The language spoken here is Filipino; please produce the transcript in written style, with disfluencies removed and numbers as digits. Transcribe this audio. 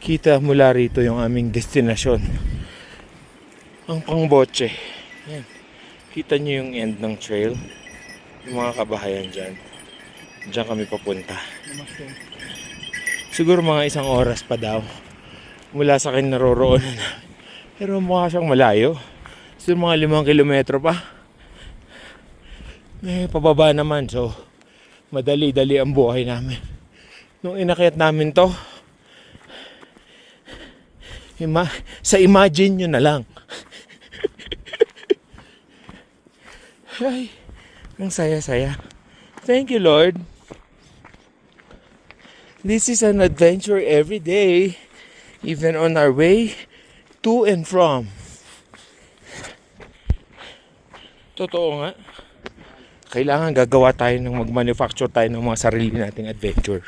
kita mula rito yung aming destinasyon. Ang Pangbotse. Yan. Kita nyo yung end ng trail. Yung mga kabahayan dyan. Diyan kami papunta. Siguro mga 1 oras pa daw. Mula sa akin naroroonan na. Pero mukha siyang malayo. So mga 5 kilometro pa. May pababa naman. So madali-dali ang buhay namin. Nung inakyat namin to, sa imagine nyo na lang. Ay, ang saya-saya. Thank you, Lord. This is an adventure every day, even on our way to and from. Totoo nga. Kailangan gagawa tayo ng mag-manufacture tayo ng mga sarili nating adventure.